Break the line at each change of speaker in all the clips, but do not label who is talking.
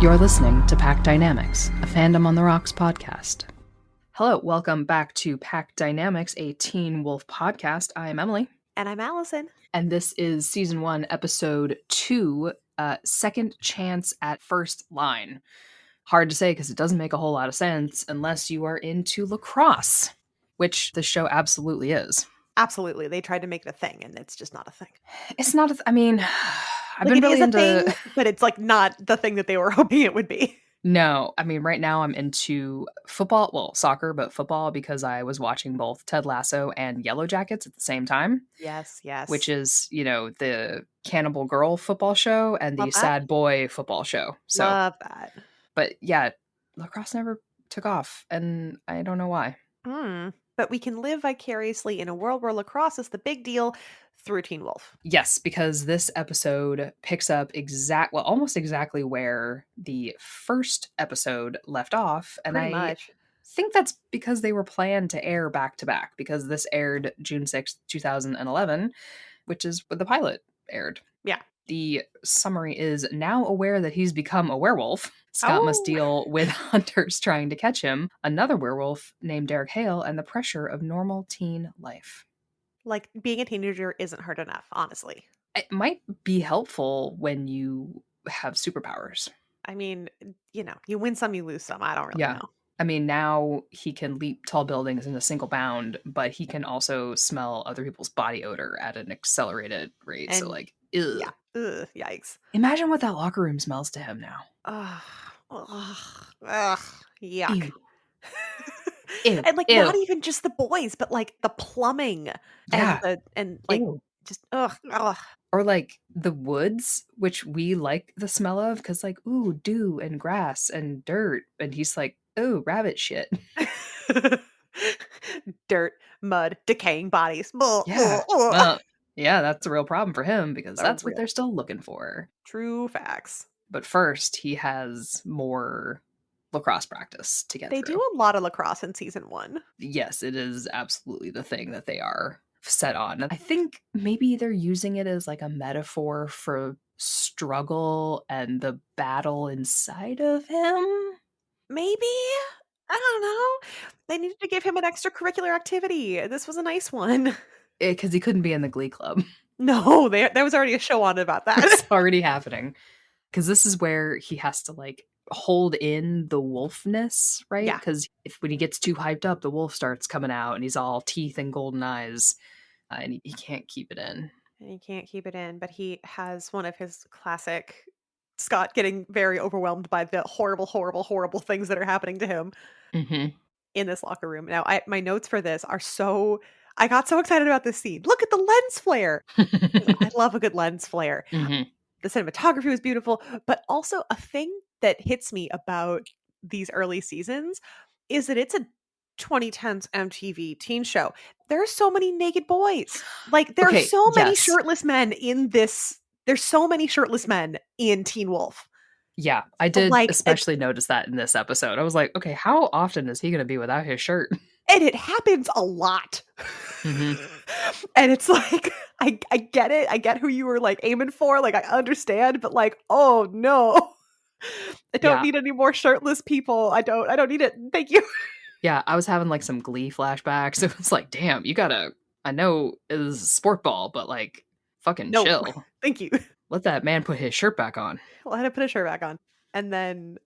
You're listening to Pack Dynamics, a Fandom on the Rocks podcast. Hello, welcome back to Pack Dynamics, a Teen Wolf podcast. I am Emily.
And I'm Alison.
And this is Season 1, Episode 2, Second Chance at First Line. Hard to say because it doesn't make a whole lot of sense unless you are into lacrosse, which the show absolutely is.
Absolutely. They tried to make it a thing, and it's just not a thing.
It's not I've been really into...
thing, but it's like not the thing that they were hoping it would be.
No, I mean, right now I'm into football, well, soccer, but football because I was watching both Ted Lasso and Yellow Jackets at the same time.
Yes.
Which is, the Cannibal Girl football show and the Sad Boy football show. So,
love that.
But yeah, lacrosse never took off, and I don't know why.
But we can live vicariously in a world where lacrosse is the big deal through Teen Wolf.
Yes, because this episode picks up almost exactly where the first episode left off. And
Pretty much.
Think that's because they were planned to air back to back, because this aired June 6th, 2011, which is when the pilot aired.
Yeah.
The summary is, now aware that he's become a werewolf, Scott must deal with hunters trying to catch him, another werewolf named Derek Hale, and the pressure of normal teen life.
Like, being a teenager isn't hard enough, honestly.
It might be helpful when you have superpowers.
I mean, you win some, you lose some. I don't really know.
I memean, now he can leap tall buildings in a single bound, but he can also smell other people's body odor at an accelerated rate. So, ugh.
Yeah. Ugh, yikes.
Imagine what that locker room smells to him now.
Yuck.
Ew. Ew.
And not even just the boys, but the plumbing.
Yeah.
And
Ew.
just ugh.
Or the woods, which we like the smell of, because ooh, dew and grass and dirt. And he's like, oh, rabbit shit.
Dirt, mud, decaying bodies.
Yeah. Well, yeah, that's a real problem for him, because that's what they're still looking for.
True facts.
But first, he has more lacrosse practice to get through.
They do a lot of lacrosse in season 1.
Yes, it is absolutely the thing that they are set on. I think maybe they're using it as a metaphor for struggle and the battle inside of him.
Maybe? I don't know. They needed to give him an extracurricular activity. This was a nice one.
Because he couldn't be in the Glee Club.
No, there was already a show on about that.
It's already happening. Because this is where he has to hold in the wolfness, right?
Yeah.
Because when he gets too hyped up, the wolf starts coming out and he's all teeth and golden eyes, and he can't keep it in.
And he can't keep it in, but he has one of his classic Scott getting very overwhelmed by the horrible, horrible, horrible things that are happening to him in this locker room. Now, my notes for this are I got so excited about this scene. Look at the lens flare. I love a good lens flare. The cinematography was beautiful, but also a thing that hits me about these early seasons is that it's a 2010s MTV teen show. There are so many naked boys. There are so many shirtless men in this. There's so many shirtless men in Teen Wolf.
Yeah, I did especially notice that in this episode. I was like, okay, how often is he going to be without his shirt?
And it happens a lot. And it's I get it. I get who you were aiming for. I understand, but oh no. I don't need any more shirtless people. I don't need it. Thank you.
Yeah, I was having some Glee flashbacks. It was damn, you gotta, I know it is a sport ball, but fucking chill.
Thank you.
Let that man put his shirt back on.
Well, I had to put his shirt back on. And then,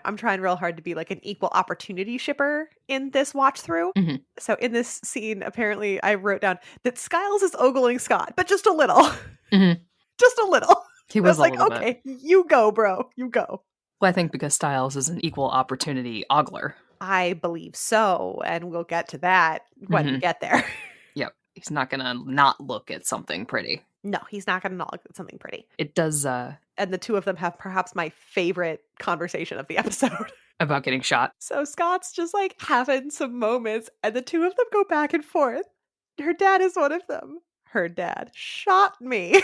I'm trying real hard to be an equal opportunity shipper in this watch through. So in this scene, apparently I wrote down that Stiles is ogling Scott, but just a little. Just a little.
He was
okay, you go, bro. You go.
Well, I think because Stiles is an equal opportunity ogler.
I believe so. And we'll get to that when we get there.
Yep. He's not going to not look at something pretty.
No, he's not going to not look at something pretty.
It does.
And the two of them have perhaps my favorite conversation of the episode.
About getting shot.
So Scott's just having some moments, and the two of them go back and forth. Her dad is one of them. Her dad shot me,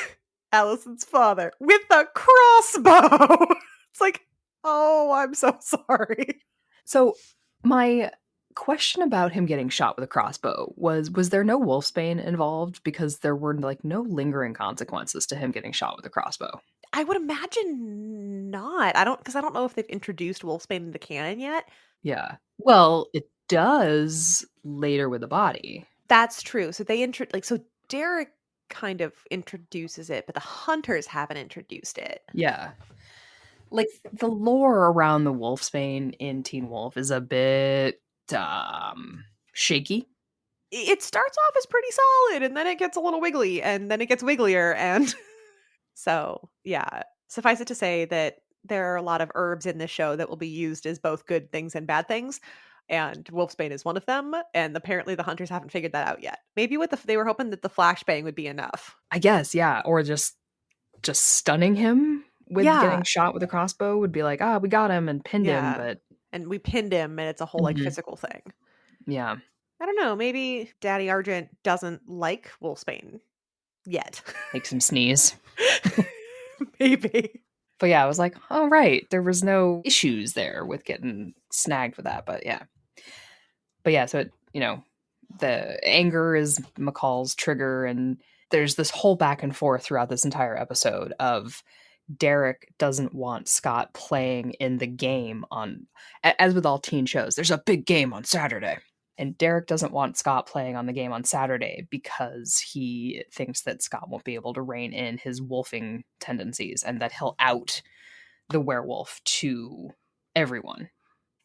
Alison's father, with a crossbow. It's oh, I'm so sorry.
So my question about him getting shot with a crossbow was there no wolfsbane involved? Because there were no lingering consequences to him getting shot with a crossbow.
I would imagine not. Because I don't know if they've introduced Wolfsbane into canon yet.
Yeah. Well, it does later with the body.
That's true. So so Derek kind of introduces it, but the hunters haven't introduced it.
Yeah. Like, the lore around the Wolfsbane in Teen Wolf is a bit shaky.
It starts off as pretty solid, and then it gets a little wiggly, and then it gets wigglier, and so, yeah. Suffice it to say that there are a lot of herbs in this show that will be used as both good things and bad things, and Wolfsbane is one of them, and apparently the hunters haven't figured that out yet. Maybe they were hoping that the flashbang would be enough.
I guess, yeah. Or just stunning him with getting
Yeah.
shot with a crossbow would be like, we got him and pinned him,
Yeah.
but
And we pinned him, and it's a whole, like,
Mhm.
physical thing.
Yeah.
I don't know, maybe Daddy Argent doesn't like Wolfsbane yet.
Makes him sneeze.
Maybe.
But yeah, I was like, oh, right. There was no issues there with getting snagged with that. But yeah. But yeah, so the anger is McCall's trigger. And there's this whole back and forth throughout this entire episode of Derek doesn't want Scott playing in the game as with all teen shows, there's a big game on Saturday. And Derek doesn't want Scott playing on the game on Saturday because he thinks that Scott won't be able to rein in his wolfing tendencies and that he'll out the werewolf to everyone.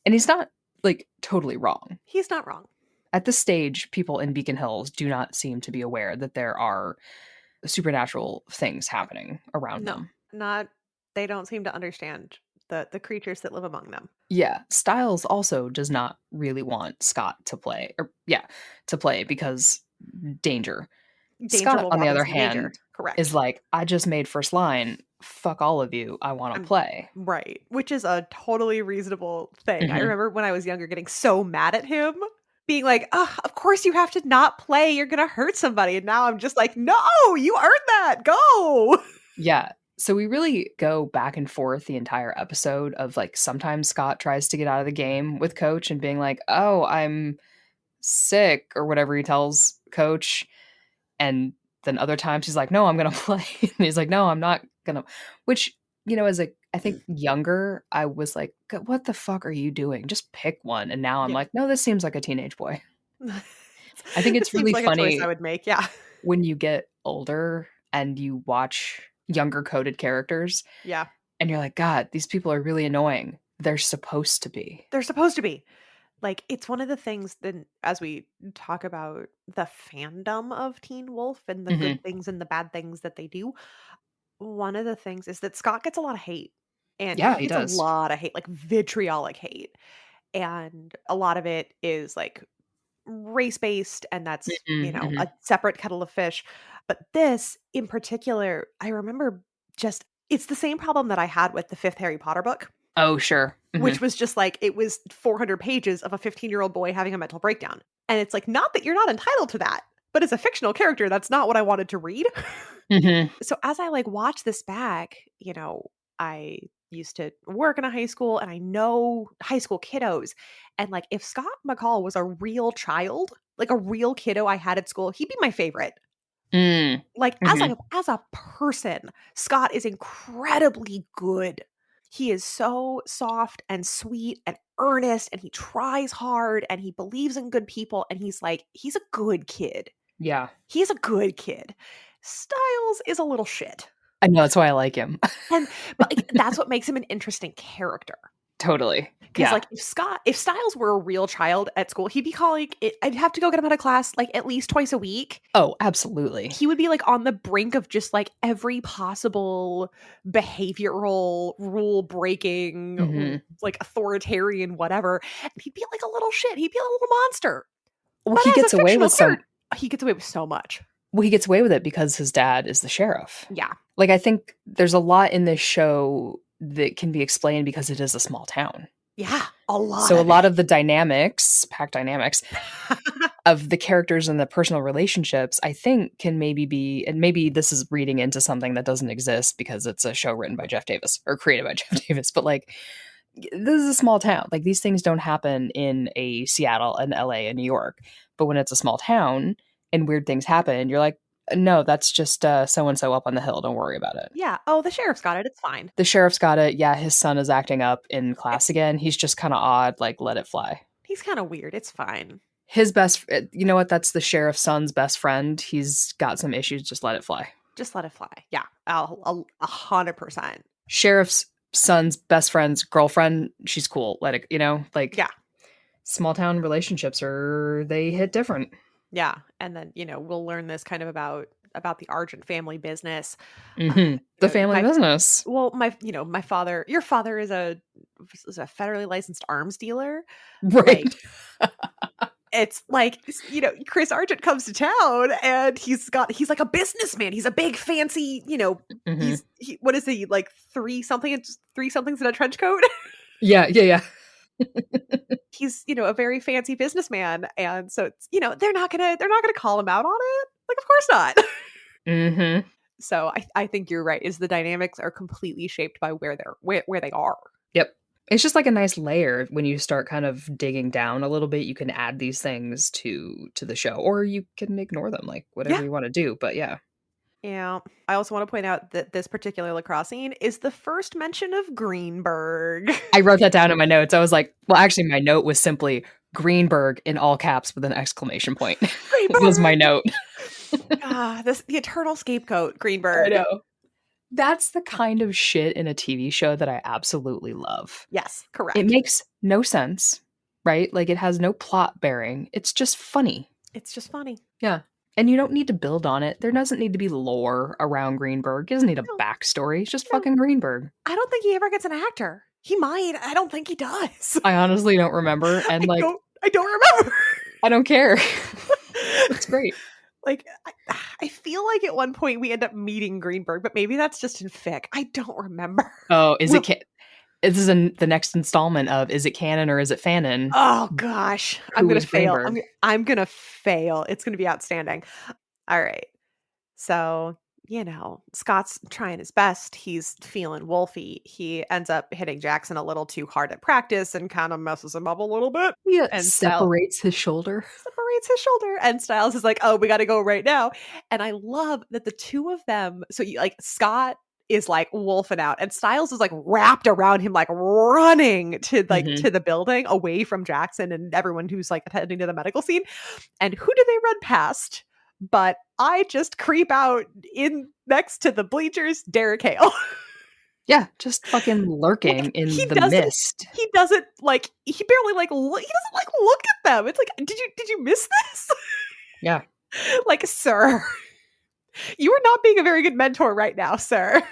And he's not, like, totally wrong.
He's not wrong.
At this stage, people in Beacon Hills do not seem to be aware that there are supernatural things happening around them.
They don't seem to understand the creatures that live among them.
Yeah, Stiles also does not really want Scott to play, because danger. Scott, on the other hand,
Correct.
is like, I just made first line. Fuck all of you. I want to play.
Right. Which is a totally reasonable thing. I
Mhm.
remember when I was younger getting so mad at him, being like, of course you have to not play. You're going to hurt somebody. And now I'm just like, no, you earned that. Go.
Yeah. So we really go back and forth the entire episode of, like, sometimes Scott tries to get out of the game with Coach and being like, oh, I'm sick or whatever he tells Coach. And then other times he's like, no, I'm going to play. And he's like, no, I'm not going to, which, as I think younger, I was like, what the fuck are you doing? Just pick one. And now I'm like, no, this seems like a teenage boy. I think it's really
like
funny
a choice I would make. Yeah.
when you get older and you watch younger coded characters.
Yeah.
And you're like, God, these people are really annoying. They're supposed to be.
They're supposed to be. Like, it's one of the things that, as we talk about the fandom of Teen Wolf and the good things and the bad things that they do, one of the things is that Scott gets a lot of hate. And
Yeah,
he
he
gets a
does.
lot of hate, like vitriolic hate. And a lot of it is like race-based, and that's, a separate kettle of fish. But this in particular, I remember it's the same problem that I had with the fifth Harry Potter book.
Oh, sure.
Which was just like, it was 400 pages of a 15-year-old boy having a mental breakdown. And it's like, not that you're not entitled to that, but as a fictional character, that's not what I wanted to read. So as I, like, watch this back, I used to work in a high school, and I know high school kiddos. And, like, if Scott McCall was a real child, like a real kiddo I had at school, he'd be my favorite. Like, as a person, Scott is incredibly good. He is so soft and sweet and earnest, and he tries hard, and he believes in good people, and he's a good kid.
Yeah.
He's a good kid. Stiles is a little shit.
I know, that's why I like him.
But like, that's what makes him an interesting character.
Totally.
Because,
Yeah.
like, if Stiles were a real child at school, he'd be calling it, I'd have to go get him out of class, like, at least twice a week.
Oh, absolutely.
He would be, like, on the brink of just, like, every possible behavioral rule breaking, like, authoritarian whatever. And he'd be like a little shit. He'd be a little monster.
Well,
But
he
as a
gets away
fictional
with some.
character, he gets away with so much.
Well, he gets away with it because his dad is the sheriff.
Yeah.
Like, I think there's a lot in this show that can be explained because it is a small town.
Yeah, a lot.
So a lot of the pack dynamics of the characters and the personal relationships, I think, can maybe be, and maybe this is reading into something that doesn't exist because it's a show written by Jeff Davis or created by Jeff Davis, but, like, this is a small town. Like, these things don't happen in a Seattle, an LA, and New York. But when it's a small town and weird things happen, you're like, No, that's just so-and-so up on the hill. Don't worry about it.
Yeah. Oh, the sheriff's got it. It's fine.
The sheriff's got it. Yeah, his son is acting up in class
It's
again. He's just kind of odd. Like, let it fly.
He's kind of weird. It's fine.
His best, you know what? That's the sheriff's son's best friend. He's got some issues. Just let it fly.
Just let it fly. Yeah. 100%.
Sheriff's son's best friend's girlfriend. She's cool. Let it, like,
Yeah.
small town relationships they hit different.
Yeah. And then, we'll learn this kind of about the Argent family business.
The family business.
Well, my father, your father is a federally licensed arms dealer.
Right.
Like, it's like, Chris Argent comes to town and he's like a businessman. He's a big fancy, what is he, like three somethings in a trench coat?
Yeah.
He's, a very fancy businessman. And so it's, they're not gonna call him out on it. Like, of course not. So I think you're right, is the dynamics are completely shaped by where they are.
Yep. It's just like a nice layer. When you start kind of digging down a little bit, you can add these things to the show, or you can ignore them, like whatever you want to do. But yeah.
Yeah. I also want to point out that this particular lacrosse scene is the first mention of Greenberg.
I wrote that down in my notes. I was like, well, actually, my note was simply Greenberg in all caps with an exclamation point. That was my note.
The eternal scapegoat, Greenberg.
I know. That's the kind of shit in a TV show that I absolutely love.
Yes, correct.
It makes no sense, right? Like, it has no plot bearing. It's just funny.
It's just funny.
Yeah. And you don't need to build on it. There doesn't need to be lore around Greenberg. He doesn't need a backstory. He's just fucking Greenberg.
I don't think he ever gets an actor. He might. I don't think he does.
I honestly don't remember. And
I don't remember.
I don't care. It's great.
Like, I feel like at one point we end up meeting Greenberg, but maybe that's just in fic. I don't remember.
Oh, this is the next installment of Is It Canon or Is It Fanon?
Oh gosh, I'm gonna fail. I'm gonna fail. It's gonna be outstanding. All right, so Scott's trying his best. He's feeling wolfy. He ends up hitting Jackson a little too hard at practice and kind of messes him up a little bit.
Yeah, and separates his shoulder.
And Stiles is like, oh, we got to go right now. And I love that the two of them, so Scott is like wolfing out and Stiles is like wrapped around him, like running to to the building away from Jackson and everyone who's like attending to the medical scene. And who do they run past? But I just creep out in next to the bleachers, Derek Hale.
Yeah, just fucking lurking in the mist.
He doesn't he barely look at them. It's like, did you miss this?
Yeah.
Like, sir, you are not being a very good mentor right now, sir.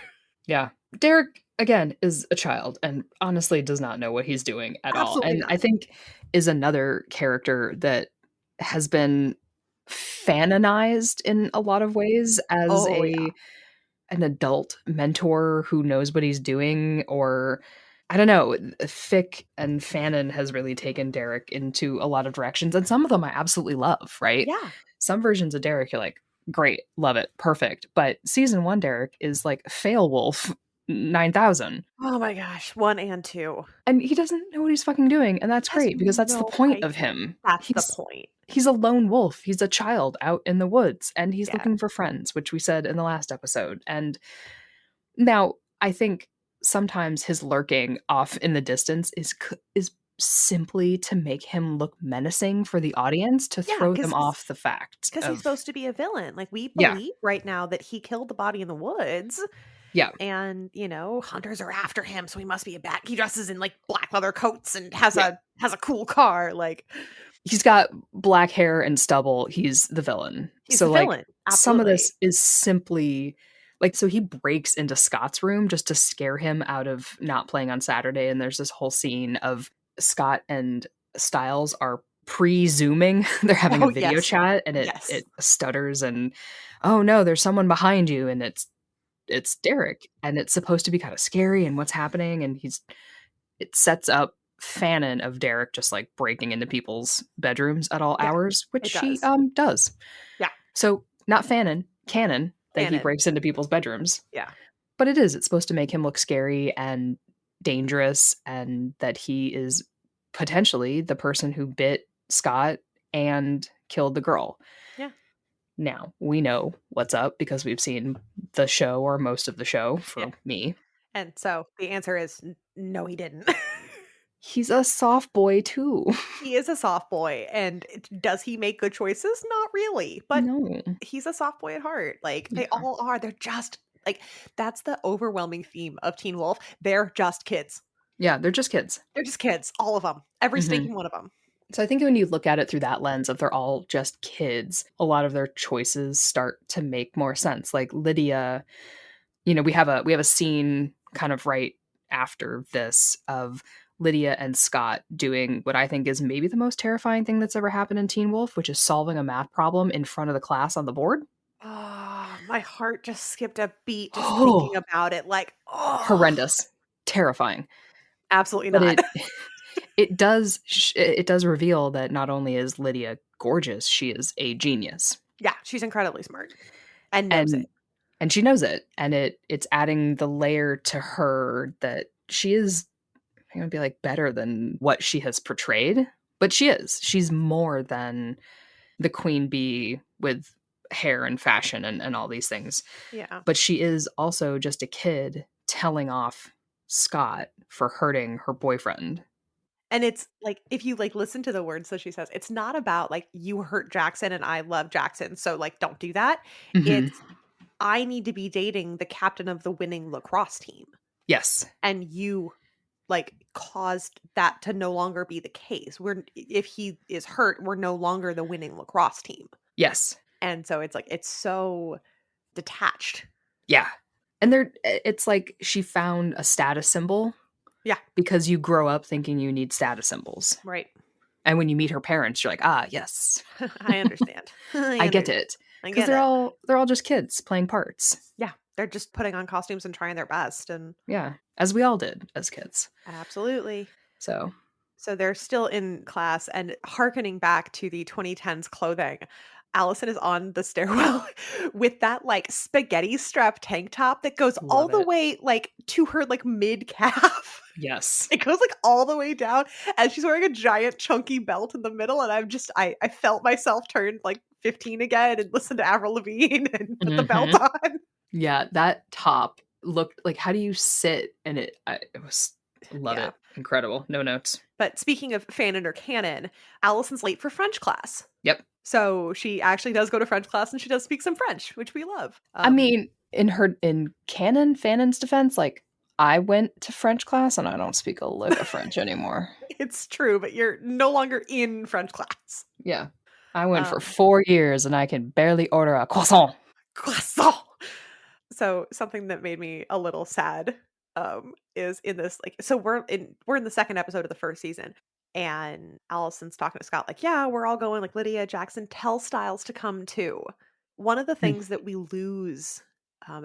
Yeah. Derek, again, is a child and honestly does not know what he's doing at all. And I think is another character that has been fanonized in a lot of ways as an adult mentor who knows what he's doing, or I don't know, fic and fanon has really taken Derek into a lot of directions, and some of them I absolutely love, right?
Yeah.
Some versions of Derek you're like, great, love it, perfect. But season 1 Derek is like Fail Wolf 9000.
Oh my gosh, 1 and 2.
And he doesn't know what he's fucking doing, and that's great because that's the point of him.
That's the point.
He's a lone wolf. He's a child out in the woods, and he's looking for friends, which we said in the last episode. And now I think sometimes his lurking off in the distance is simply to make him look menacing for the audience, to throw them off the fact.
Because he's supposed to be a villain. Like, we believe right now that he killed the body in the woods.
Yeah.
And, hunters are after him, so he must be a bat. He dresses in like black leather coats and has a cool car. Like,
he's got black hair and stubble. He's the villain.
He's the villain. Absolutely.
Some of this is simply so he breaks into Scott's room just to scare him out of not playing on Saturday. And there's this whole scene of Scott and Stiles are pre-zooming. They're having a video chat and it stutters and, oh no, there's someone behind you. And it's Derek, and it's supposed to be kind of scary and what's happening. And it sets up fanon of Derek just like breaking into people's bedrooms at all hours, which he does.
Yeah.
So not canon that he breaks into people's bedrooms.
Yeah.
But it's supposed to make him look scary and dangerous, and that he is potentially the person who bit Scott and killed the girl.
Yeah.
Now, we know what's up because we've seen the show or most of the show
Yeah.
for me.
And so the answer is no, he didn't.
He's a soft boy too.
He is a soft boy, and does he make good choices? Not really, but
No.
he's a soft boy at heart. Like, they
Yeah.
all are. They're just like, that's the overwhelming theme of Teen Wolf. They're just kids.
Yeah, they're just kids.
They're just kids, all of them. Every
Mhm.
stinking one of them.
So I think when you look at it through that lens of they're all just kids, a lot of their choices start to make more sense. Like Lydia, we have a scene kind of right after this of Lydia and Scott doing what I think is maybe the most terrifying thing that's ever happened in Teen Wolf, which is solving a math problem in front of the class on the board.
Oh, my heart just skipped a beat just thinking
Oh,
about it. Like, oh,
horrendous, terrifying.
absolutely
But
not.
it does reveal that not only is Lydia gorgeous, she is a genius.
Yeah, she's incredibly smart and knows
And
it.
and she knows it, and it's adding the layer to her that she is, I'm gonna be like, better than what she has portrayed, but she's more than the queen bee with hair and fashion and all these things.
Yeah.
But she is also just a kid telling off Scott for hurting her boyfriend.
And it's like, if you like listen to the words that she says, it's not about like, you hurt Jackson and I love Jackson, so like, don't do that.
Mhm.
It's, I need to be dating the captain of the winning lacrosse team.
Yes.
And you like caused that to no longer be the case. If he is hurt, we're no longer the winning lacrosse team.
Yes.
And so it's like, it's so detached.
Yeah. And it's like she found a status symbol.
Yeah.
Because you grow up thinking you need status symbols.
Right.
And when you meet her parents, you're like, ah, yes.
I understand.
I get it.
I
Because
get it.
they're all just kids playing parts.
Yeah. They're just putting on costumes and trying their best. And
Yeah. As we all did as kids.
absolutely.
So
They're still in class and hearkening back to the 2010s clothing. Allison is on the stairwell with that like spaghetti strap tank top that goes all
love
the
it.
way like to her like mid calf.
Yes.
It goes like all the way down, and she's wearing a giant chunky belt in the middle. And I felt myself turn like 15 again and listen to Avril Lavigne and put the belt
Mhm.
on.
Yeah, that top looked like, how do you sit? And it was, love
Yeah.
it. Incredible. No notes.
But speaking of fanon or canon, Allison's late for French class.
Yep.
So she actually does go to French class and she does speak some French, which we love.
I mean, in Fanon's defense, like, I went to French class and I don't speak a lick of French anymore.
it's true, but you're no longer in French class.
Yeah. I went for
Um,
4 years and I can barely order a croissant.
Croissant. So something that made me a little sad is in this like, so we're in the second episode of the first season, and Allison's talking to Scott like, yeah, we're all going, like Lydia, Jackson, tell Stiles to come too. One of the
Mm.
things that we lose,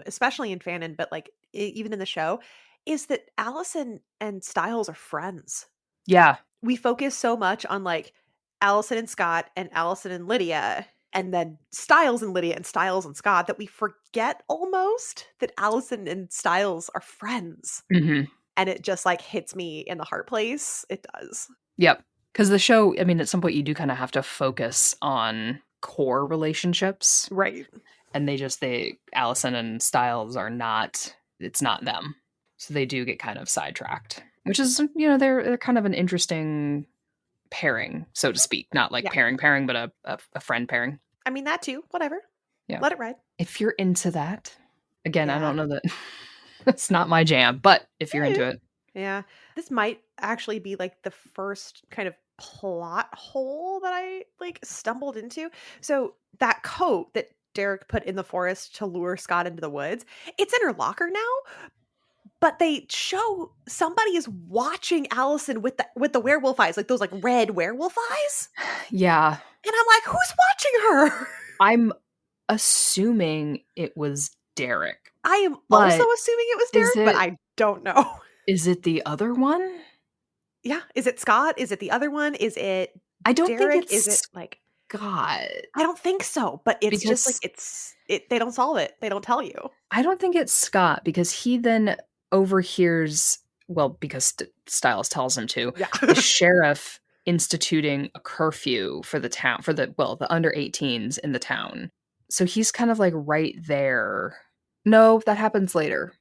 especially in Fanon, but like even in the show, is that Allison and Stiles are friends.
Yeah.
We focus so much on like Allison and Scott and Allison and Lydia, and then Stiles and Lydia and Stiles and Scott, that we forget almost that Allison and Stiles are friends.
Mhm.
And it just like hits me in the heart place. It does.
Yep. Because the show, I mean, at some point you do kind of have to focus on core relationships.
Right.
And Allison and Stiles are not, it's not them. So they do get kind of sidetracked, which is, they're kind of an interesting pairing, so to speak. Not like
Yeah.
pairing, but a friend pairing.
I mean, that too. Whatever.
Yeah.
Let it ride.
If you're into that, again, I
Yeah.
don't know that it's not my jam, but if you're into it.
Yeah. This might actually be like the first kind of plot hole that I like stumbled into. So that coat that Derek put in the forest to lure Scott into the woods, it's in her locker now. But they show somebody is watching Allison with the werewolf eyes, like those like red werewolf eyes.
Yeah.
And I'm like, who's watching her?
I'm assuming it was Derek.
I am
But
also assuming it was Derek, but I don't know.
Is it the other one?
Yeah. Is it Scott? Is it the other one? Is it
I don't
Derek?
think it's
Is it like
Scott.
I don't think so, but it's just like
Because
they don't solve it. They don't tell you.
I don't think it's Scott, because he then overhears, well, because Stiles tells him to,
Yeah.
the sheriff instituting a curfew for the town, for the under 18s in the town. So he's kind of like right there. No, that happens later.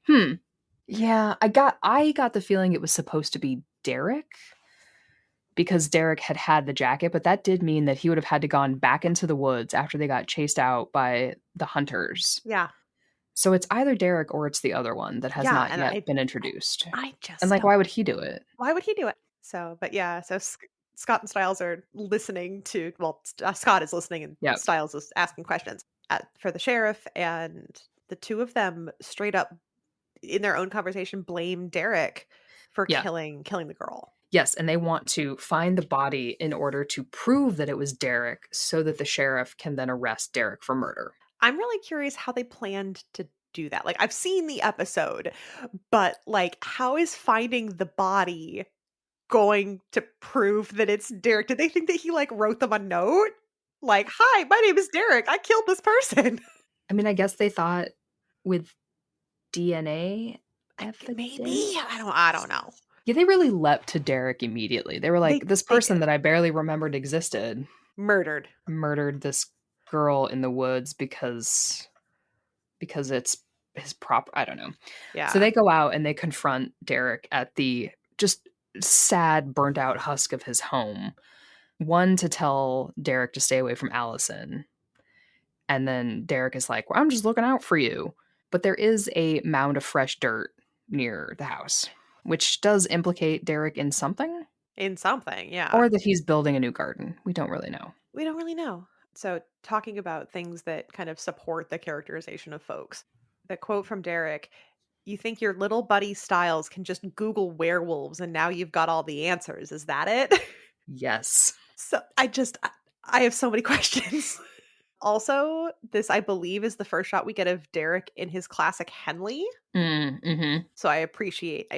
Yeah, I got the feeling it was supposed to be Derek because Derek had the jacket, but that did mean that he would have had to gone back into the woods after they got chased out by the hunters.
Yeah.
So it's either Derek or it's the other one that has
Yeah,
not
and
yet been introduced.
I
And
just
like,
don't
why would he do it?
why would he do it? So, but yeah, so Scott and Stiles are listening to well, Scott is listening and
Yep.
Stiles is asking questions for the sheriff, and the two of them straight up in their own conversation blame Derek for
Yeah.
killing the girl.
Yes, and they want to find the body in order to prove that it was Derek so that the sheriff can then arrest Derek for murder.
I'm really curious how they planned to do that. Like I've seen the episode, but like how is finding the body going to prove that it's Derek? Did they think that he like wrote them a note? Like, "Hi, my name is Derek. I killed this person."
I mean, I guess they thought with DNA
Maybe.
evidence.
I don't know.
Yeah, they really leapt to Derek immediately. They were like, this
They
person
did.
that I barely remembered existed
Murdered.
murdered this girl in the woods because it's his prop. I don't know. So
Yeah.
they go out and they confront Derek at the just sad, burnt out husk of his home. One to tell Derek to stay away from Alison. And then Derek is like, well, I'm just looking out for you. But there is a mound of fresh dirt near the house, which does implicate Derek in something,
In something, yeah.
or that he's building a new garden. We don't really know.
We don't really know. So, talking about things that kind of support the characterization of folks. The quote from Derek, "You think your little buddy Styles can just Google werewolves and now you've got all the answers. Is that it?"
Yes.
So, I have so many questions. Also, this I believe is the first shot we get of Derek in his classic Henley.
Mm-hmm.
So I appreciate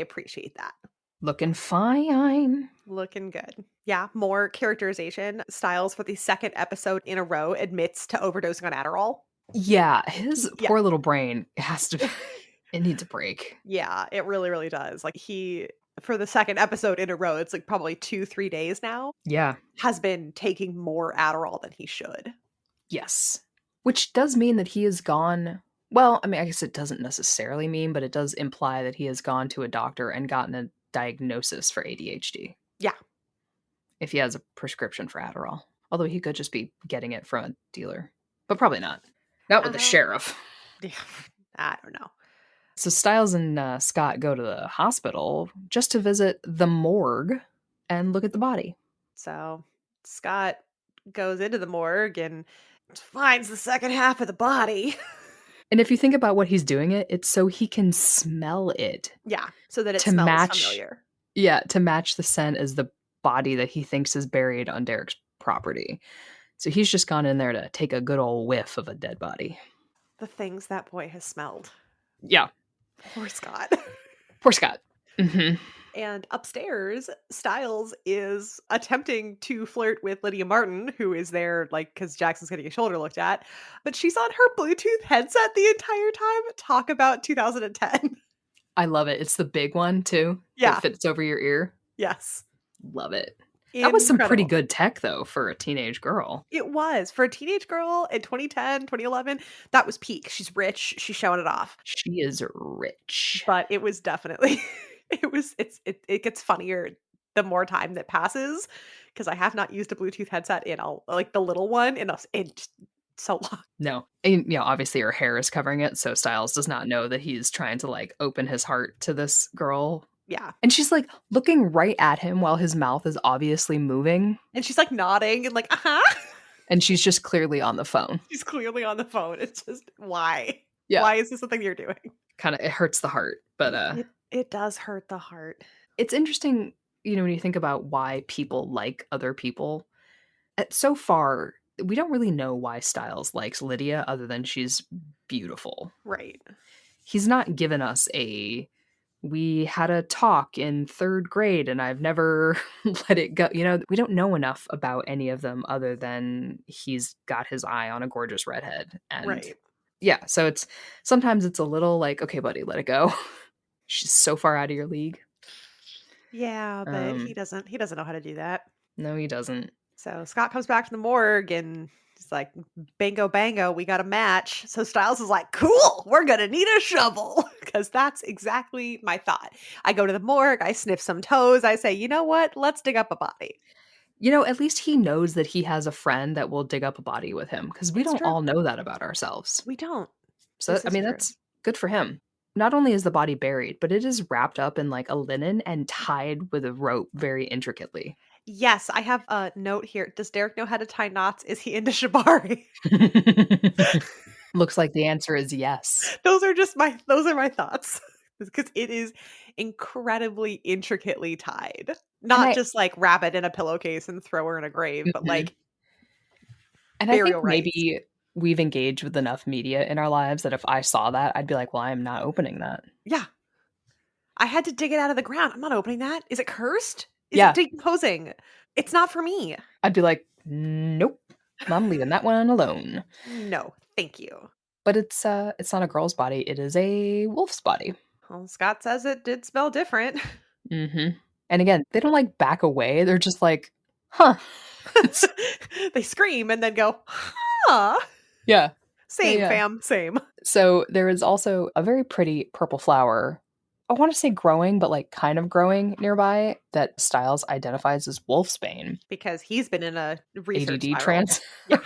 that.
Looking fine.
Looking good. Yeah, more characterization. Styles for the second episode in a row admits to overdosing on Adderall.
Yeah, his
Yeah.
poor little brain has to, it needs a break.
Yeah, it really, really does. Like he for the second episode in a row, it's like probably 2, 3 days now,
Yeah.
has been taking more Adderall than he should.
Yes. Which does mean that he has gone. Well, I mean, I guess it doesn't necessarily mean, but it does imply that he has gone to a doctor and gotten a diagnosis for ADHD.
Yeah.
If he has a prescription for Adderall. Although he could just be getting it from a dealer. But probably not. Not with the sheriff.
Yeah, I don't know.
So Stiles and Scott go to the hospital just to visit the morgue and look at the body.
So Scott goes into the morgue and finds the second half of the body.
And if you think about what he's doing it's so he can smell it.
Yeah, so that it
To
smells
match
familiar.
Yeah, to match the scent as the body that he thinks is buried on Derek's property. So he's just gone in there to take a good old whiff of a dead body.
The things that boy has smelled.
Yeah.
Poor Scott.
Poor Scott. Mm-hmm.
And upstairs, Stiles is attempting to flirt with Lydia Martin, who is there, like, because Jackson's getting his shoulder looked at. But she's on her Bluetooth headset the entire time. Talk about 2010.
I love it. It's the big one, too.
Yeah.
That fits over your ear.
Yes.
Love it. That was some pretty
Incredible.
good tech, though, for a teenage girl.
It was. For a teenage girl in 2010, 2011, that was peak. She's rich. She's showing it off.
She is rich.
But it was definitely it gets funnier the more time that passes, because I have not used a Bluetooth headset in like the little one in so long.
No. And, obviously her hair is covering it, so Stiles does not know that he's trying to, like, open his heart to this girl.
Yeah.
And she's, like, looking right at him while his mouth is obviously moving.
And she's, like, nodding and like, "Uh-huh."
And she's just clearly on the phone.
She's clearly on the phone. It's just, why?
Yeah.
Why is this the thing you're doing?
Kind of, it hurts the heart. But
It does hurt the heart.
it's interesting, when you think about why people like other people. So far, we don't really know why Stiles likes Lydia other than she's beautiful.
Right.
He's not given us we had a talk in 3rd grade and I've never let it go. We don't know enough about any of them other than he's got his eye on a gorgeous redhead. And
Right.
yeah, so sometimes it's a little like, okay, buddy, let it go. She's so far out of your league.
Yeah, but he doesn't know how to do that.
No, he doesn't.
So Scott comes back to the morgue and he's like, "Bango, bango, we got a match." So Stiles is like, "Cool, we're gonna need a shovel." Because that's exactly my thought. I go to the morgue, I sniff some toes, I say, "You know what? Let's dig up a body."
At least he knows that he has a friend that will dig up a body with him, because we
It's
don't
true.
all know that about ourselves.
We don't.
So,
This
I
is
mean,
true.
that's good for him. Not only is the body buried, but it is wrapped up in like a linen and tied with a rope very intricately.
Yes, I have a note here. Does Derek know how to tie knots? Is he into shibari?
Looks like the answer is yes.
Those are my thoughts. Because it is incredibly intricately tied.
And
Not just like wrap it in a pillowcase and throw her in a grave, but
mhm.
like
And I think
burial rites.
maybe we've engaged with enough media in our lives that if I saw that, I'd be like, "Well, I am not opening that."
Yeah. I had to dig it out of the ground. I'm not opening that. Is it cursed? Is it
Yeah,
decomposing? It's not for me.
I'd be like, "Nope, I'm leaving that one alone."
No, thank you.
But it's not a girl's body, it is a wolf's body.
Well, Scott says it did smell different.
Mhm. And again, they don't, like, back away, they're just like, "Huh." It's
They scream and then go, huh.
yeah. Yeah,
Same,
yeah.
fam, same.
So, there is also a very pretty purple flower, I wanna say growing, but, like, kind of growing nearby that Stiles identifies as wolfsbane,
Because he's been in a research
ADD
spiral.
trance,
Yeah.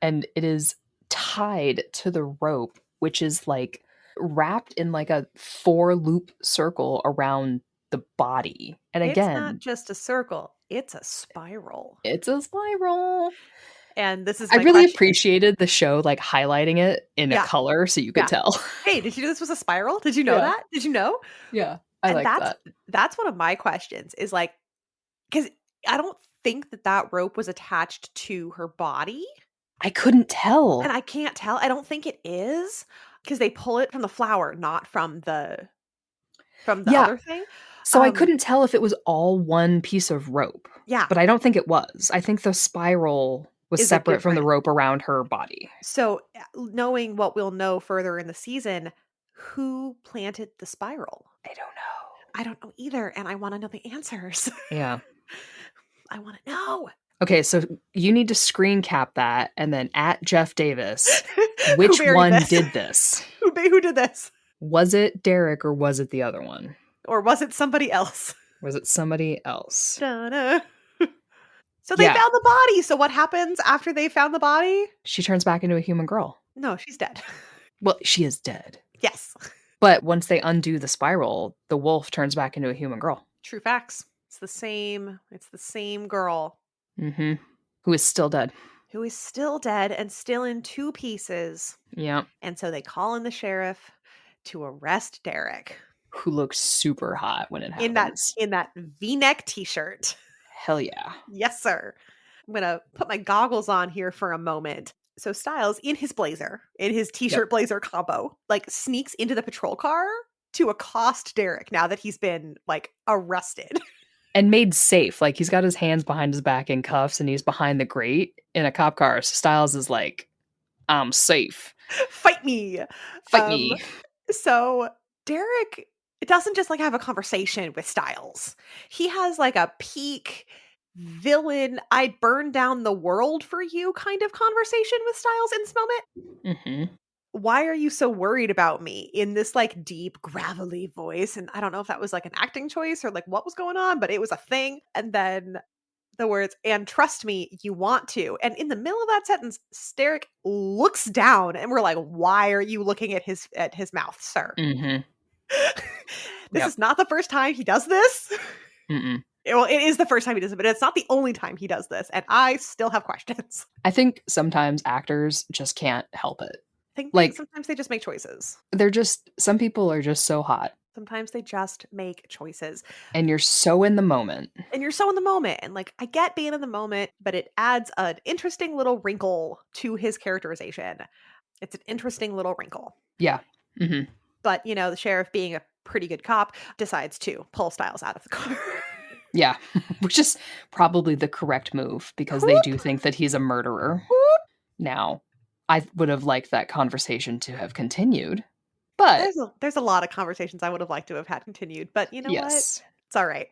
and it is tied to the rope, which is, like, wrapped in, like, a four-loop circle around the body, and
It's not
again,
just a circle, it's a spiral.
it's a spiral.
And this is
I
my
really
question.
appreciated the show, like, highlighting it in a
Yeah,
color so you could
yeah.
tell.
Hey, did you know this was a spiral? Did you know
Yeah,
that? Did you know?
yeah, I
And
like that.
that's one of my questions is like, because I don't think that that rope was attached to her body,
I couldn't
and
tell.
I can't tell. I don't think it is because they pull it from the flower, not from the
Yeah,
other thing.
so I
Um,
couldn't tell if it was all one piece of rope,
yeah,
but I don't think it was. I think the spiral was
is a
separate from the
different.
rope around her body.
So, knowing what we'll know further in the season, who planted the spiral?
I don't know.
I don't know either, and I wanna know the answers.
Yeah.
I wanna know.
Okay, so you need to screen cap that and then at Jeff Davis,
Who
which
buried
one
this?
did this?
Who did this?
Was it Derek or was it the other one?
Or was it somebody else?
Was it somebody else?
Da-da. So they
Yeah,
found the body, so what happens after they found the body?
she turns back into a human girl.
No, she's dead.
Well, she is dead.
Yes.
But once they undo the spiral, the wolf turns back into a human girl.
True facts. It's the same girl
Mhm. Who is still dead.
who is still dead and still in two pieces.
Yeah.
And so they call in the sheriff to arrest Derek
Who looks super hot when it
in that
happens.
in that V-neck t-shirt.
Hell yeah.
Yes, sir. I'm going to put my goggles on here for a moment. So Stiles in his blazer, in his
Yep.
t-shirt blazer combo, like sneaks into the patrol car to accost Derek now that he's been like arrested.
And made safe. Like, he's got his hands behind his back in cuffs and he's behind the grate in a cop car. So Styles is like, I'm safe.
Fight me.
Fight
Um
me.
so Derek doesn't just like have a conversation with Stiles. He has like a peak villain, I'd burn down the world for you kind of conversation with Stiles in this moment.
Mhm.
Why are you so worried about me in this like deep gravelly voice? And I don't know if that was like an acting choice or like what was going on, but it was a thing. And then the words, and trust me, you want to. And in the middle of that sentence, Derek looks down and we're like, why are you looking at his mouth, sir?
Mhm.
This
Yep.
is not the first time he does this.
Mm-mm.
Well, it is the first time he does it, but it's not the only time he does this. And I still have questions.
I think sometimes actors just can't help it.
Think
Like,
sometimes they just make choices.
some people are just so hot
Sometimes they just make choices.
and you're so in the moment.
And you're so in the moment. And like, I get being in the moment, but it adds an interesting little wrinkle to his characterization. It's an interesting little wrinkle.
Yeah. Mhm.
But, you know, the sheriff, being a pretty good cop, decides to pull Stiles out of the car.
Yeah. Which is probably the correct move because they do think that he's a murderer. Now, I would have liked that conversation to have continued, but
There's a lot of conversations I would have liked to have had continued, but you know what?
yes.
It's all right.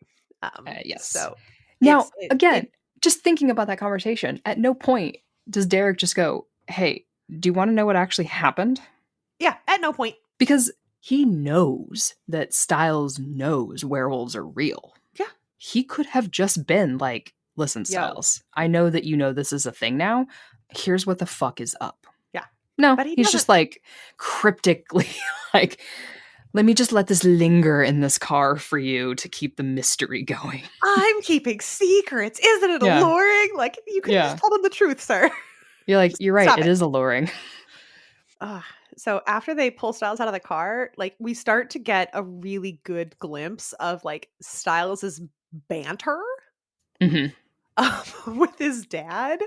Yes.
So
Now,
it
again, just thinking about that conversation, at no point does Derek just go, hey, do you want to know what actually happened?
Yeah, at no point.
Because he knows that Stiles knows werewolves are real.
Yeah.
He could have just been like, listen, Stiles, I know that you know this is a thing now. Here's what the fuck is up.
Yeah.
No,
But
he's just like cryptically like, let me just let this linger in this car for you to keep the mystery going.
I'm keeping secrets. Isn't it alluring? Like, you could just tell them the truth, sir.
You're like, you're right. It is alluring.
So after they pull Stiles out of the car, like, we start to get a really good glimpse of like Stiles' banter with his dad,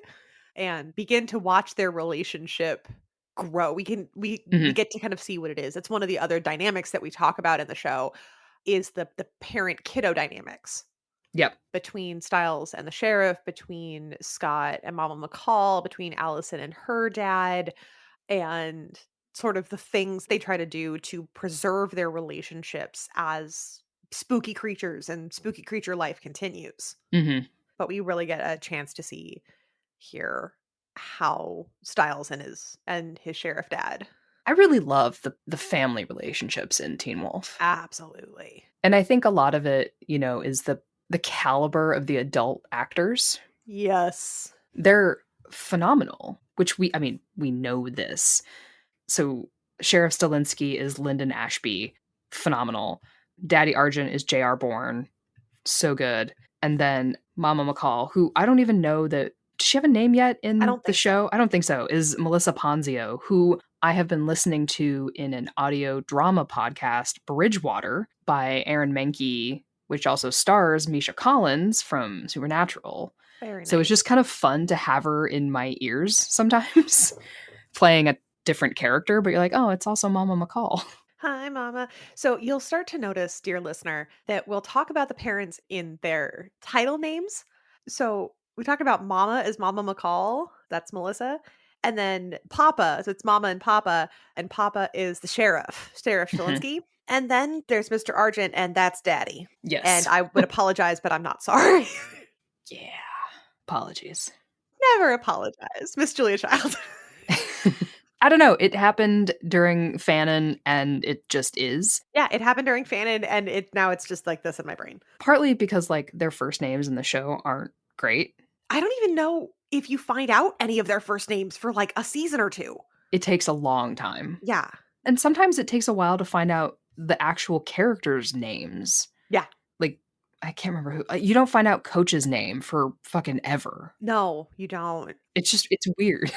and begin to watch their relationship grow. We get to kind of see what it is. It's one of the other dynamics that we talk about in the show is the parent kiddo dynamics.
Yep.
Between Stiles and the sheriff, between Scott and Mama McCall, between Alison and her dad, and sort of the things they try to do to preserve their relationships as spooky creatures and spooky creature life continues. But we really get a chance to see here how Stiles and his sheriff dad.
I really love the family relationships in Teen Wolf.
Absolutely.
And I think a lot of it, is the caliber of the adult actors.
Yes.
They're phenomenal, which we know this. So Sheriff Stilinski is Lyndon Ashby, phenomenal. Daddy Argent is J.R. Bourne, so good. And then Mama McCall, who I don't even know that, does she have a name yet in the show? I don't think so, is Melissa Ponzio, who I have been listening to in an audio drama podcast, Bridgewater, by Aaron Mahnke, which also stars Misha Collins from Supernatural.
Very nice.
So it's just kind of fun to have her in my ears sometimes, playing a different character, but you're like, oh, it's also Mama McCall.
Hi, Mama. So you'll start to notice, dear listener, that we'll talk about the parents in their title names. So we talk about Mama as Mama McCall. That's Melissa. And then Papa, so it's Mama and Papa is the Sheriff Stilinski. And then there's Mr. Argent, and that's Daddy.
Yes.
And I would apologize, but I'm not sorry.
Yeah. Apologies.
Never apologize, Miss Julia Child.
I don't know. It happened during Fanon, and it just is.
Yeah, it happened during Fanon, and now it's just like this in my brain.
Partly because like their first names in the show aren't great.
I don't even know if you find out any of their first names for like a season or two.
It takes a long time.
Yeah.
And sometimes it takes a while to find out the actual characters' names.
Yeah.
Like, I can't remember who. You don't find out Coach's name for fucking ever.
No, you don't.
It's weird.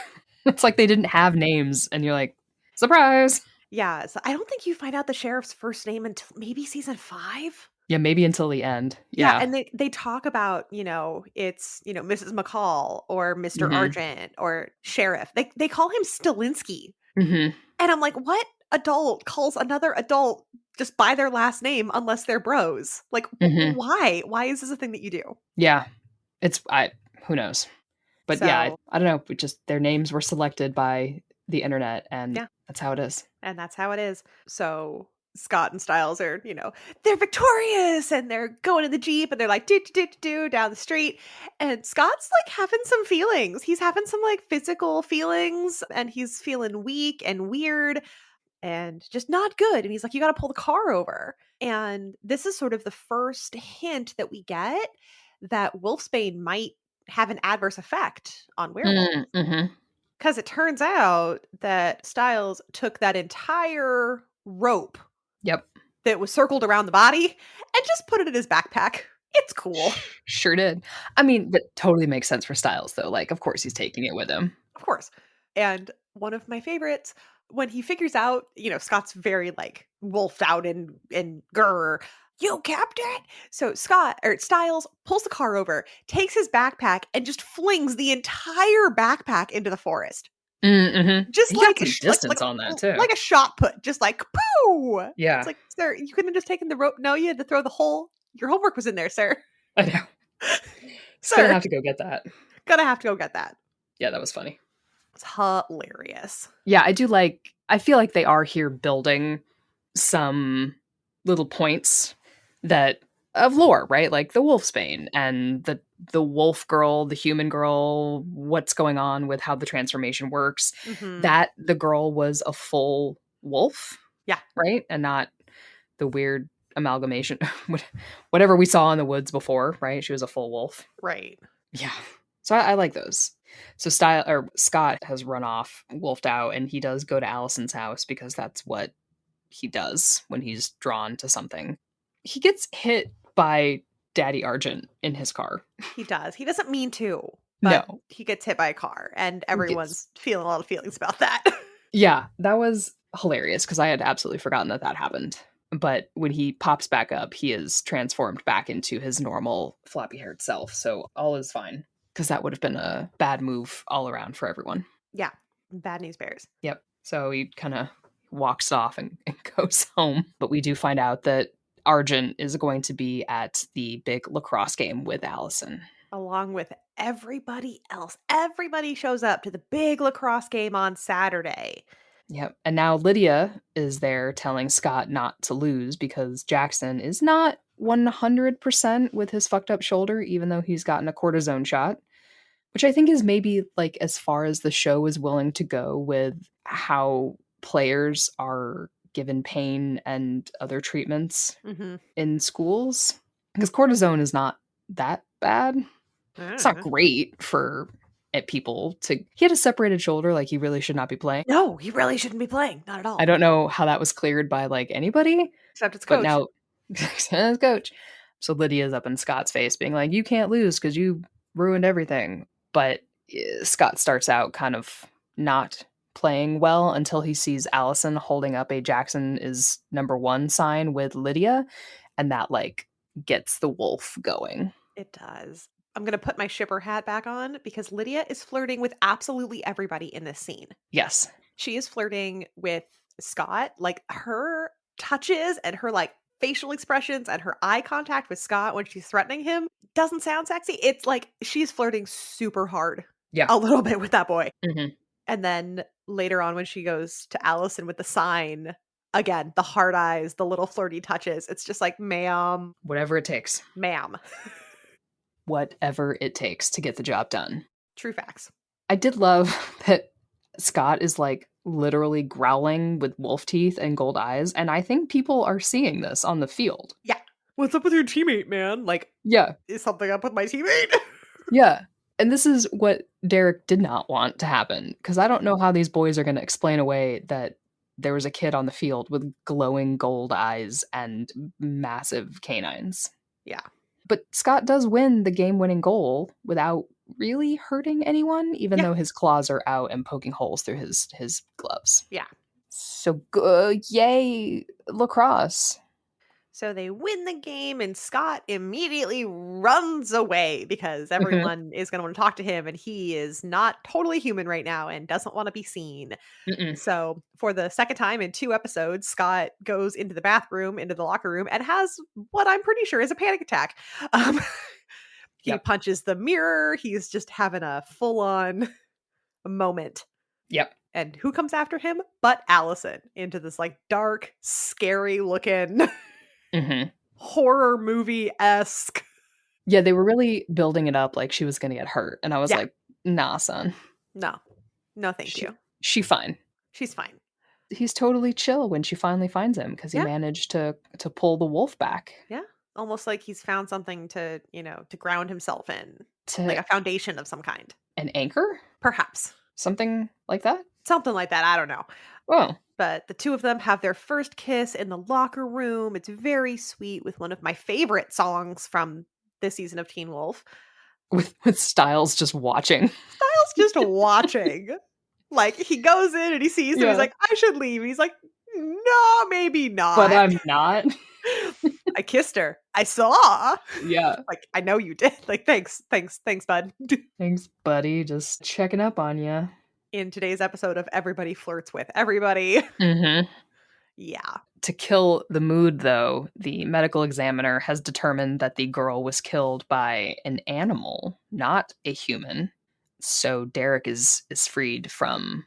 It's like they didn't have names, and you're like, surprise!
Yeah, so I don't think you find out the sheriff's first name until maybe season 5.
Yeah, maybe until the end.
Yeah, and they talk about, it's, Mrs. McCall or Mr. Argent or Sheriff. They call him Stilinski. And I'm like, what adult calls another adult just by their last name unless they're bros? Like, why? Why is this a thing that you do?
Yeah, who knows? But yeah, I don't know. Their names were selected by the internet, and that's how it is.
And that's how it is. So Scott and Stiles are, they're victorious, and they're going in the Jeep, and they're like, do down the street. And Scott's like having some feelings. He's having some like physical feelings, and he's feeling weak and weird and just not good. And he's like, you got to pull the car over. And this is sort of the first hint that we get that wolfsbane might have an adverse effect on werewolves. Because it turns out that Stiles took that entire rope that was circled around the body and just put it in his backpack. It's cool.
Sure did. I mean, that totally makes sense for Stiles, though. Like, of course he's taking it with him.
Of course. And one of my favorites, when he figures out, Scott's very, like, wolfed out and grr, you kept it. So Stiles pulls the car over, takes his backpack, and just flings the entire backpack into the forest. Just
he
like
got some distance on that too,
like a shot put, just like pooh.
Yeah,
it's like, sir, you couldn't have just taken the rope. No, you had to throw the whole. Your homework was in there, sir.
I know.
Sir,
gonna have to go get that.
Gonna have to go get that.
Yeah, that was funny.
It's hilarious.
Yeah, I feel like they are here building some little points that of lore, right? Like the Wolfsbane and the wolf girl, the human girl, what's going on with how the transformation works.
Mhm.
That the girl was a full wolf,
Yeah.
right? And not the weird amalgamation, whatever we saw in the woods before, right? She was a full wolf.
Right.
Yeah. So I like those. So Scott has run off, wolfed out, and he does go to Alison's house because that's what he does when he's drawn to something. He gets hit by Daddy Argent in his car.
He does. He doesn't mean to, but
No.
he gets hit by a car, and
Gets
everyone's feeling a lot of feelings about that.
Yeah, that was hilarious because I had absolutely forgotten that that happened. But when he pops back up, he is transformed back into his normal floppy-haired self, so all is fine. Because that would have been a bad move all around for everyone.
Yeah. Bad news bears.
Yep. So he kind of walks off and goes home. But we do find out that Argent is going to be at the big lacrosse game with Alison.
Along with everybody else. Everybody shows up to the big lacrosse game on Saturday.
Yep. And now Lydia is there telling Scott not to lose because Jackson is not 100% with his fucked up shoulder, even though he's gotten a cortisone shot, which I think is maybe like as far as the show is willing to go with how players are given pain and other treatments
Mhm.
in schools. Because cortisone is not that bad. It's not great for people to. He had a separated shoulder, like he really should not be playing.
No, he really shouldn't be playing. Not at all.
I don't know how that was cleared by like anybody,
Except it's
but
coach.
now as coach. So Lydia's up in Scott's face being like, you can't lose because you ruined everything. But Scott starts out kind of not playing well until he sees Alison holding up a Jackson is #1 sign with Lydia. And that like gets the wolf going.
It does. I'm going to put my shipper hat back on because Lydia is flirting with absolutely everybody in this scene.
Yes.
She is flirting with Scott. Like her touches and her like facial expressions and her eye contact with Scott when she's threatening him doesn't sound sexy. It's like she's flirting super hard
Yeah.
a little bit with that boy.
Mm-hmm.
And then later on when she goes to Alison with the sign, again, the hard eyes, the little flirty touches. It's just like, ma'am,
Whatever it takes.
ma'am.
Whatever it takes to get the job done.
True facts.
I did love that Scott is like literally growling with wolf teeth and gold eyes, and I think people are seeing this on the field.
Yeah. What's up with your teammate, man? Like,
Yeah.
is something up with my teammate?
Yeah. And this is what Derek did not want to happen, because I don't know how these boys are going to explain away that there was a kid on the field with glowing gold eyes and massive canines.
Yeah.
But Scott does win the game-winning goal without really hurting anyone, even though his claws are out and poking holes through his gloves.
Yeah.
So yay, lacrosse.
So they win the game, and Scott immediately runs away because everyone is going to want to talk to him, and he is not totally human right now and doesn't want to be seen.
Mm-mm.
So for the second time in 2 episodes, Scott goes into the bathroom, into the locker room, and has what I'm pretty sure is a panic attack. He punches the mirror. He's just having a full-on moment.
Yep.
And who comes after him but Alison into this like dark, scary looking horror movie-esque.
Yeah, they were really building it up like she was going to get hurt. And I was like, nah, son.
No. No, thank you.
She's fine.
She's fine.
He's totally chill when she finally finds him because he managed to pull the wolf back.
Yeah. Almost like he's found something to, to ground himself in. Like a foundation of some kind.
An anchor?
Perhaps.
Something like that?
Something like that. I don't know.
Oh.
But the two of them have their first kiss in the locker room. It's very sweet with one of my favorite songs from this season of Teen Wolf.
With Stiles just watching.
Stiles just watching. Like, he goes in and he sees him. He's like, I should leave. He's like, no, maybe not.
But I'm not.
I kissed her. I saw.
Yeah.
Like, I know you did. Like, thanks, bud.
Thanks, buddy. Just checking up on you.
In today's episode of Everybody Flirts with Everybody.
Mm-hmm.
Yeah.
To kill the mood, though, the medical examiner has determined that the girl was killed by an animal, not a human. So Derek is freed from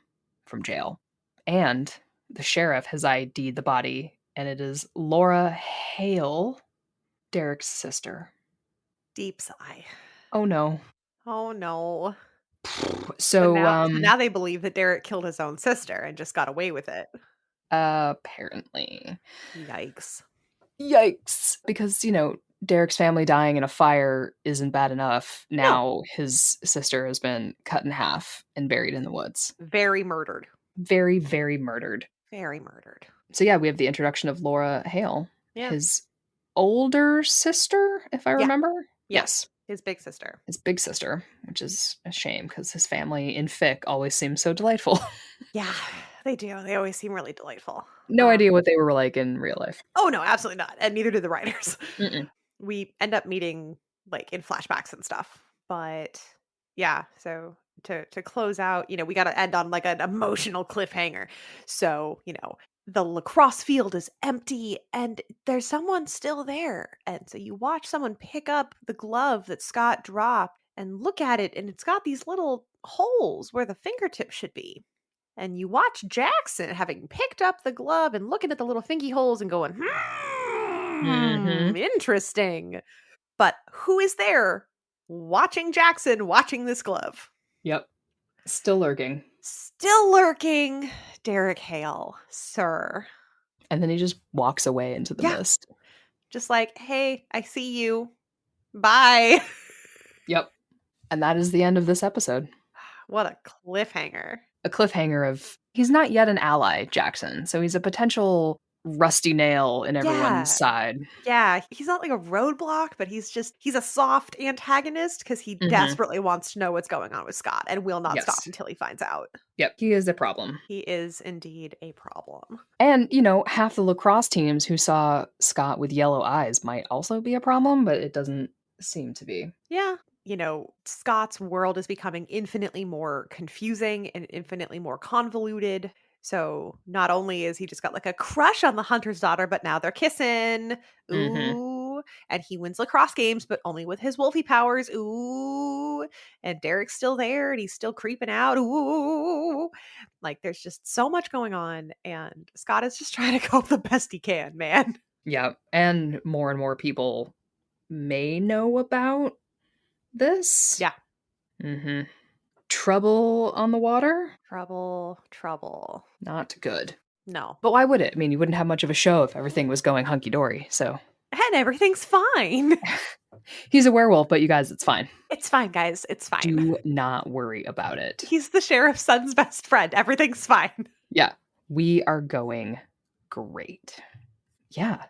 jail. And the sheriff has ID'd the body, and it is Laura Hale, Derek's sister.
Deep sigh.
Oh no.
Oh no. So
So
now they believe that Derek killed his own sister and just got away with it.
apparently.
Yikes.
Yikes. Because, Derek's family dying in a fire isn't bad enough.
No.
Now his sister has been cut in half and buried in the woods.
Very murdered.
Very, very murdered.
Very murdered.
So yeah, we have the introduction of Laura Hale,
Yeah.
his older sister, if I remember.
Yeah.
Yes.
His big sister.
His big sister, which is a shame because his family in fic always seems so delightful.
Yeah, they do. They always seem really delightful.
No idea what they were like in real life.
Oh, no, absolutely not. And neither do the writers.
Mm-mm.
We end up meeting like in flashbacks and stuff. But yeah, so to close out, we got to end on like an emotional cliffhanger. So, the lacrosse field is empty and there's someone still there. And so you watch someone pick up the glove that Scott dropped and look at it, and it's got these little holes where the fingertip should be. And you watch Jackson having picked up the glove and looking at the little fingy holes and going,
Mm-hmm.
interesting. But who is there watching Jackson watching this glove?
Yep. Still lurking.
Still lurking, Derek Hale, sir.
And then he just walks away into the mist.
Just like, hey, I see you. Bye.
Yep. And that is the end of this episode.
What a cliffhanger.
A cliffhanger of he's not yet an ally, Jackson. So he's a potential rusty nail in everyone's side.
Yeah, he's not like a roadblock, but he's a soft antagonist because he desperately wants to know what's going on with Scott and will not stop until he finds out.
Yep, he is a problem.
He is indeed a problem.
And, half the lacrosse teams who saw Scott with yellow eyes might also be a problem, but it doesn't seem to be.
Yeah. Scott's world is becoming infinitely more confusing and infinitely more convoluted. So not only is he just got like a crush on the hunter's daughter, but now they're kissing. Ooh. And he wins lacrosse games, but only with his wolfy powers. Ooh. And Derek's still there and he's still creeping out. Ooh. Like there's just so much going on. And Scott is just trying to cope the best he can, man.
Yeah. And more people may know about this.
Yeah.
Trouble on the water?
Trouble.
Not good.
No.
But why would it? I mean, you wouldn't have much of a show if everything was going hunky-dory, so.
And everything's fine.
He's a werewolf, but you guys, it's fine.
It's fine, guys. It's fine.
Do not worry about it.
He's the sheriff's son's best friend. Everything's fine.
Yeah. We are going great. Yeah.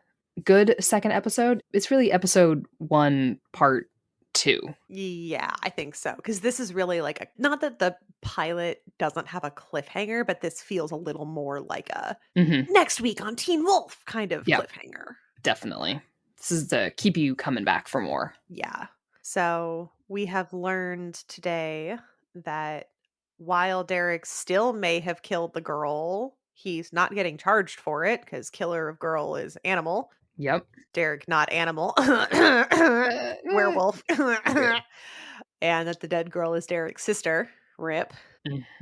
Good second episode. It's really episode 1, part 2.
Yeah, I think so. Because this is really like not that the pilot doesn't have a cliffhanger, but this feels a little more like a next week on Teen Wolf kind of cliffhanger.
Definitely. This is to keep you coming back for more.
Yeah. So we have learned today that while Derek still may have killed the girl, he's not getting charged for it because killer of girl is animal.
Yep.
Derek, not animal. Werewolf. And that the dead girl is Derek's sister. Rip.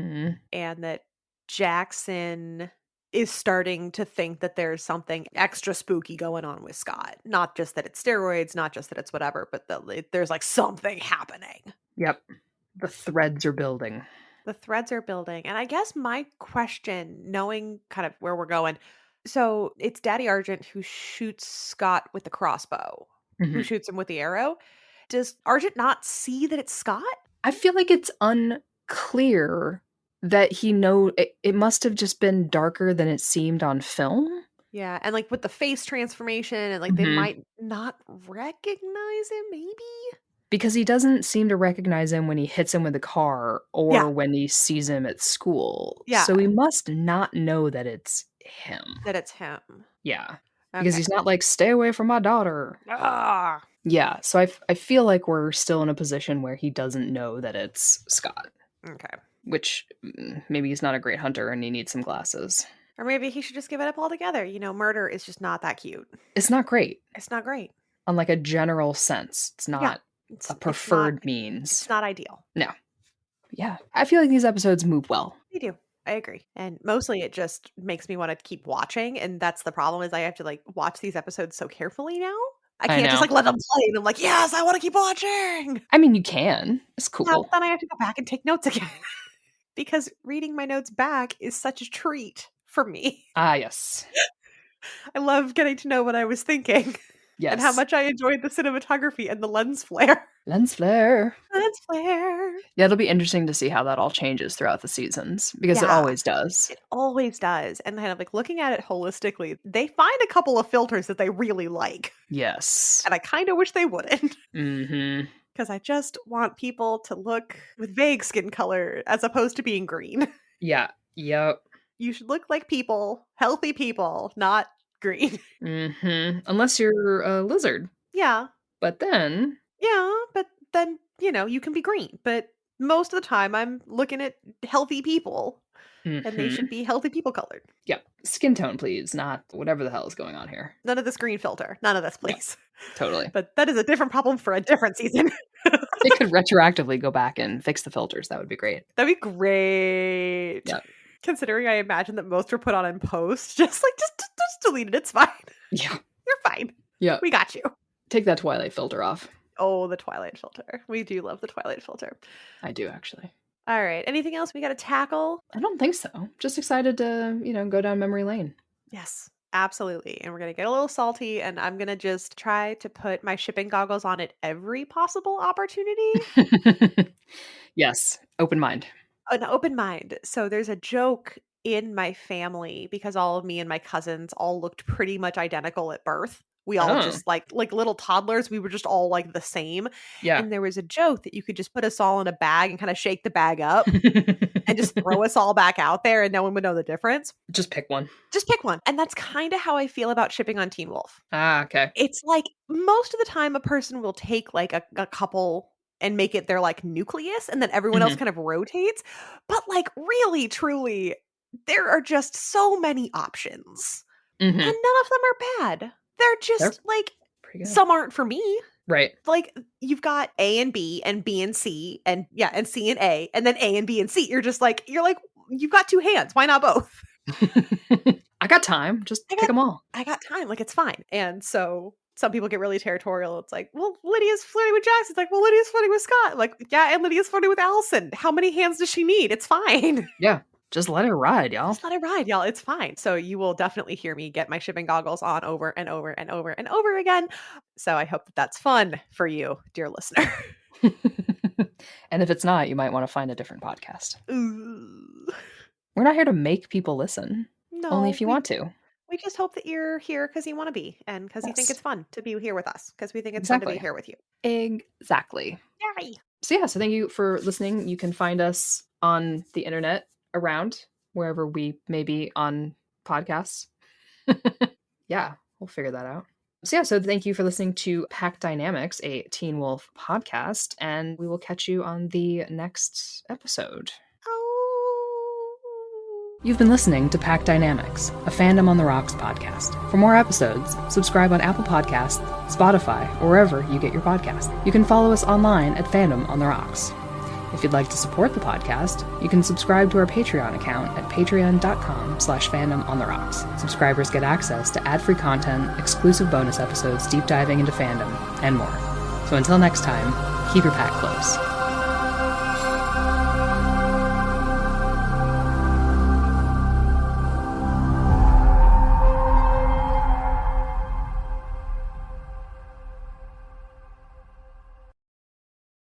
And that Jackson is starting to think that there's something extra spooky going on with Scott. Not just that it's steroids, not just that it's whatever, but there's like something happening.
Yep. The threads are building.
And I guess my question, knowing kind of where we're going, so it's Daddy Argent who shoots Scott with the crossbow, who shoots him with the arrow. Does Argent not see that it's Scott?
I feel like it's unclear that he it must have just been darker than it seemed on film.
Yeah, and like with the face transformation and like they might not recognize him maybe?
Because he doesn't seem to recognize him when he hits him with a car or when he sees him at school.
Yeah.
So he must not know that it's him. Yeah. Because he's not like, stay away from my daughter.
Ah.
Yeah. So I feel like we're still in a position where he doesn't know that it's Scott.
Okay.
Which maybe he's not a great hunter and he needs some glasses.
Or maybe he should just give it up altogether. Murder is just not that cute.
It's not great. On like a general sense. It's not a preferred means.
It's not ideal.
No. Yeah. I feel like these episodes move well.
They do. I agree. And mostly it just makes me want to keep watching. And that's the problem is I have to like watch these episodes so carefully now I
I
can't just,
know.
like, let them play, and I'm like, "Yes, I wanna keep watching!"
I mean, you can. It's
Yeah, but
cool.
then I have to go back and take notes again because reading my notes back is such a treat for me.
Ah, yes.
I love getting to know what I was thinking and how
Yes.
much I enjoyed the cinematography and the lens flare.
Lens flare.
Lens flare.
Yeah, it'll be interesting to see how that all changes throughout the seasons because it
Yeah,
always does.
it always does, and kind of, like, looking at it holistically, they find a couple of filters that they really like,
Yes.
and I kinda wish they wouldn't.
Mhm.
'Cause I just want people to look with vague skin color as opposed to being green.
Yeah. Yep.
You should look like people, healthy people, not green.
Mhm. Unless you're a lizard.
Yeah.
But then
Yeah, but then, you can be green, but most of the time I'm looking at healthy people, and they should
mhm.
be healthy people colored.
Yep. Skin tone, please, not whatever the hell is going on here.
None of this green filter. None of this,
Yeah,
please.
totally.
But that is a different problem for a different season.
They could retroactively go back and fix the filters. That would be great.
That'd be great.
Yep.
Considering I imagine that most are put on in post, just delete it, it's fine.
Yeah.
You're fine.
Yep.
We got you.
Take that Twilight filter off.
Oh, the Twilight filter. We do love the Twilight filter.
I do actually.
All right. Anything else we got to tackle?
I don't think so. Just excited to, go down memory lane.
Yes, absolutely. And we're going to get a little salty, and I'm going to just try to put my shipping goggles on at every possible opportunity.
Yes. Open mind.
An open mind. So there's a joke in my family because all of me and my cousins all looked pretty much identical at birth. We all
Oh.
just like little toddlers, we were just all like the same.
Yeah.
And there was a joke that you could just put us all in a bag and kind of shake the bag up and just throw us all back out there and no one would know the difference.
Just pick one.
Just pick one. And that's kind of how I feel about shipping on Teen Wolf.
Ah, okay.
It's like most of the time a person will take like a couple and make it their like nucleus and then everyone else
Mhm.
kind of rotates. But like really, truly, there are just so many options. And
Mhm.
none of them are bad. They're
They're
just like
pretty good.
some aren't for me.
Right.
Like you've got A and B and B and C and yeah, and C and A, and then A and B and C. You're like, you've got two hands. Why not both?
I got time. Just
I
pick
got
them all.
I got time. Like it's fine. And so some people get really territorial. It's like, well, Lydia's flirting with Jackson. It's like, well, Lydia's flirting with Scott. Like, yeah, and Lydia's flirting with Alison. How many hands does she need? It's fine.
Yeah. Just let it ride, y'all.
Just let it ride, y'all. It's fine. So you will definitely hear me get my shipping goggles on over and over and over and over again. So I hope that that's fun for you, dear listener.
And if it's not, you might want to find a different podcast.
Ooh.
We're not here to make people listen.
No,
Only if you want to.
We just hope that you're here because you want to be and because you think
Yes.
it's fun to be here with us because we think it's fun to be
Exactly.
here with you.
Exactly.
Yay.
So thank you for listening. You can find us on the internet around wherever we may be on podcasts. Yeah, we'll figure that out. So thank you for listening to Pack Dynamics, a Teen Wolf podcast, and we will catch you on the next episode.
Oh.
You've been listening to Pack Dynamics, a Fandom on the Rocks podcast. For more episodes, subscribe on Apple Podcasts, Spotify, or wherever you get your podcast. You can follow us online at Fandom on the Rocks. If you'd like to support the podcast, you can subscribe to our Patreon account at patreon.com/fandomontherocks. Subscribers get access to ad-free content, exclusive bonus episodes deep diving into fandom, and more. So until next time, keep your pack close.